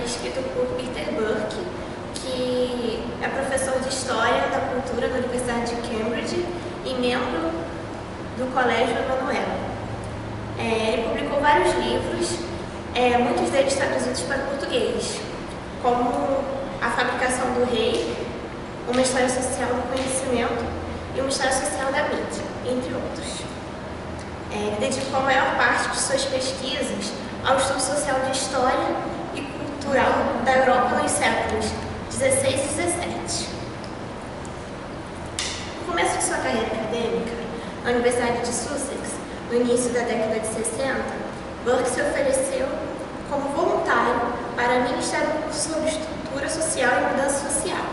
escrito por Peter Burke, que é professor de História da Cultura da Universidade de Cambridge e membro do Colégio Emanuel. Ele publicou vários livros, muitos deles traduzidos para português, como A Fabricação do Rei, Uma História Social do Conhecimento e Uma História Social da Mídia, entre outros. Ele dedicou a maior parte de suas pesquisas ao estudo social de história e cultural da Europa nos séculos XVI e XVII. No começo de sua carreira acadêmica, na Universidade de Sussex, no início da década de 60, Burke se ofereceu como voluntário para ministrar um curso sobre estrutura social e mudança social,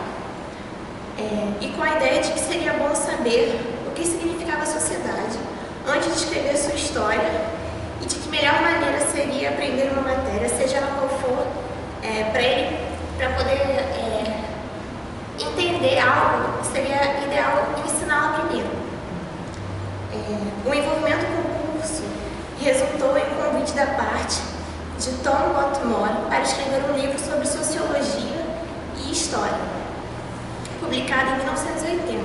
e com a ideia de que seria bom saber o que significava a sociedade antes de escrever sua história e de que melhor maneira seria aprender uma matéria, seja ela qual for, para ele, para poder entender algo, seria ideal ensiná-la primeiro. O envolvimento com o curso resultou em um convite da parte de Tom Whatmore para escrever um livro sobre sociologia e história, publicado em 1980.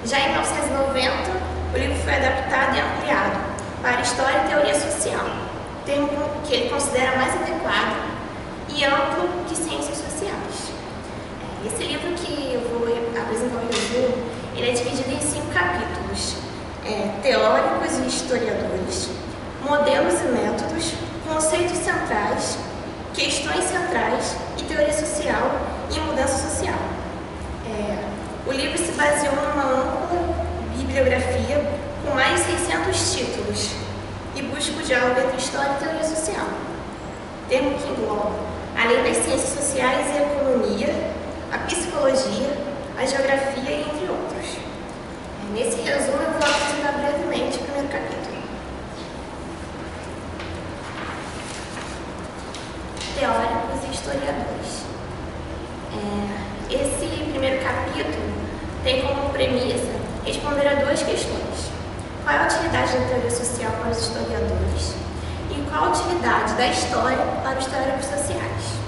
Já em 1990, o livro foi adaptado e ampliado para História e Teoria Social, termo que ele considera mais adequado e amplo que Ciências Sociais. Esse livro que eu vou apresentar o resumo, ele é dividido em 5 capítulos: teóricos e historiadores, modelos e métodos, conceitos centrais, questões centrais e teoria social e mudança social. O livro se baseou numa ampla bibliografia com mais de 600 títulos e busca o diálogo entre história e teoria social, termo que engloba, além das ciências sociais e a economia, a psicologia, a geografia e entre outros. Nesse resumo eu vou apresentar brevemente o primeiro capítulo. Teóricos e historiadores. Esse primeiro capítulo tem como premissa responder a 2 questões: qual é a utilidade da teoria social para os historiadores e qual a utilidade da história para os teóricos sociais.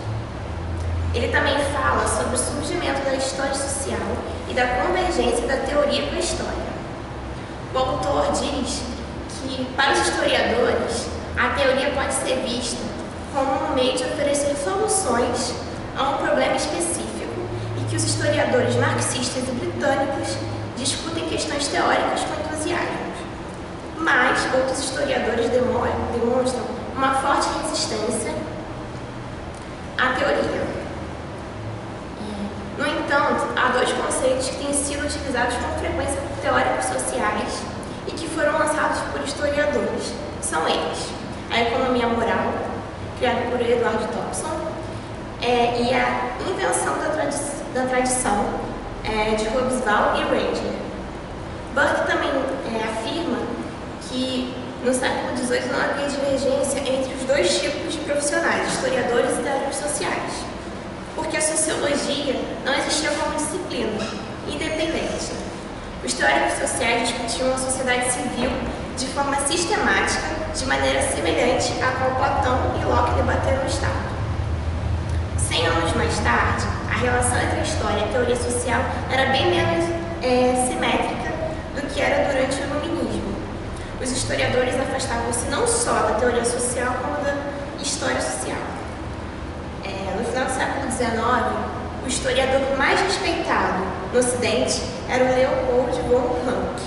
Ele também fala sobre o surgimento da história social e da convergência da teoria com a história. O autor diz que, para os historiadores, a teoria pode ser vista como um meio de oferecer soluções a um problema específico e que os historiadores marxistas e britânicos discutem questões teóricas com entusiasmo. Mas outros historiadores demonstram uma forte resistência à teoria. No entanto, há 2 conceitos que têm sido utilizados com frequência por teóricos sociais e que foram lançados por historiadores. São eles: a economia moral, criada por Edward Thompson, e a invenção da tradição, de Hobsbawm e Ranger. Burke também afirma que no século XVIII não havia divergência entre os 2 tipos de profissionais, historiadores e teóricos sociais, porque a sociologia não existia como disciplina independente. Os teóricos sociais discutiam a sociedade civil de forma sistemática, de maneira semelhante à qual Platão e Locke debateram o Estado. 100 anos mais tarde, a relação entre a história e a teoria social era bem menos simétrica do que era durante o Iluminismo. Os historiadores afastavam-se não só da teoria social, como da história social. No final do século XIX, o historiador mais respeitado no Ocidente era o Leopold von Ranke.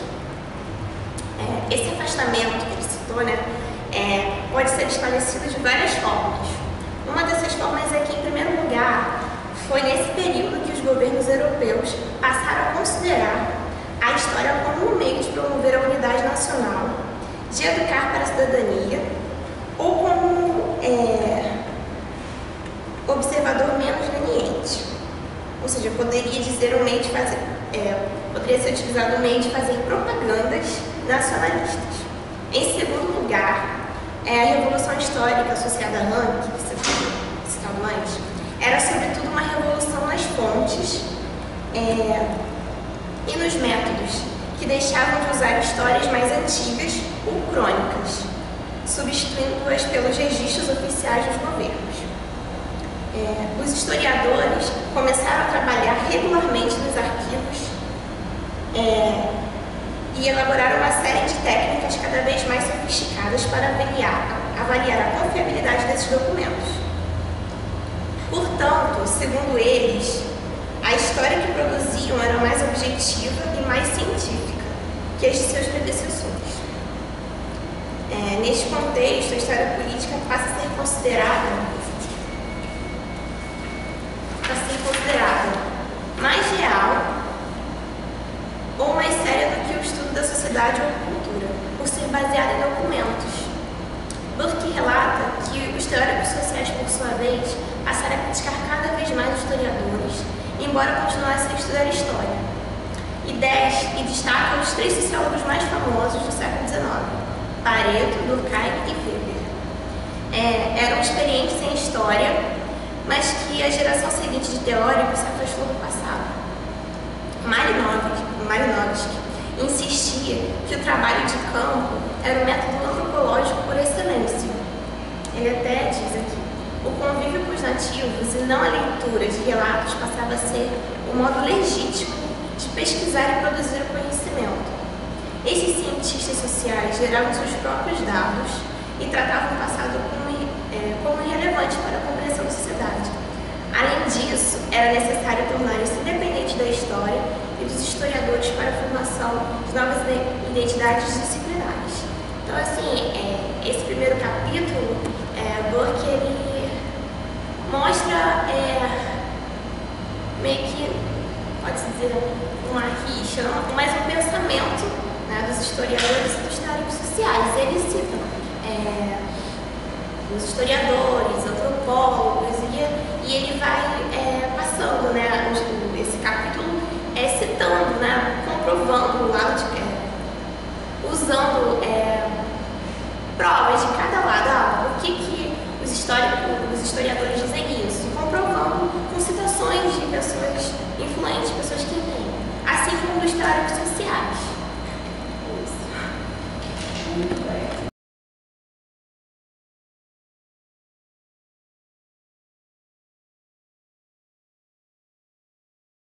Esse afastamento que ele citou, pode ser esclarecido de várias formas. Uma dessas formas é que, em primeiro lugar, foi nesse período que os governos europeus passaram a considerar a história como um meio de promover a unidade nacional, de educar para a cidadania, ou como observador menos leniente. Ou seja, poderia ser utilizado um meio de fazer propagandas nacionalistas. Em segundo lugar, a Revolução Histórica associada a Ranke, que você citado antes, era sobretudo uma revolução nas fontes e nos métodos, que deixavam de usar histórias mais antigas ou crônicas, substituindo-as pelos registros oficiais dos governos. Os historiadores começaram a trabalhar regularmente nos arquivos e elaboraram uma série de técnicas cada vez mais sofisticadas para avaliar a confiabilidade desses documentos. Portanto, segundo eles, a história que produziam era mais objetiva e mais científica que as de seus predecessores. Neste contexto, a história política passa a ser considerada mais real ou mais séria do que o estudo da sociedade ou cultura, por ser baseada em documentos. Burke relata que os teóricos sociais, por sua vez, passaram a criticar cada vez mais os historiadores, embora continuassem a estudar história. E destaca os 3 sociólogos mais famosos do século XIX, Pareto, Durkheim e Weber. Eram experientes em história, mas que a geração seguinte de teóricos se afastou do passado. Malinowski insistia que o trabalho de campo era o método antropológico por excelência. Ele até diz aqui: o convívio com os nativos e não a leitura de relatos passava a ser o modo legítimo de pesquisar e produzir o conhecimento. Esses cientistas sociais geravam seus próprios dados e tratavam o passado como irrelevante para a compreensão da sociedade. Além disso, era necessário tornar-se independente da história e dos historiadores para a formação de novas identidades disciplinares. Então, assim, esse primeiro capítulo, Burke, ele mostra meio que, pode-se dizer, uma rixa, mas um pensamento, né, dos historiadores e dos teóricos sociais. Eles citam os historiadores, antropólogos, e ele vai passando, né, esse capítulo citando, né, comprovando o lado usando provas de cada lado. Por que os historiadores dizem isso? Comprovando com citações de pessoas influentes, pessoas que entendem, assim como os teóricos sociais.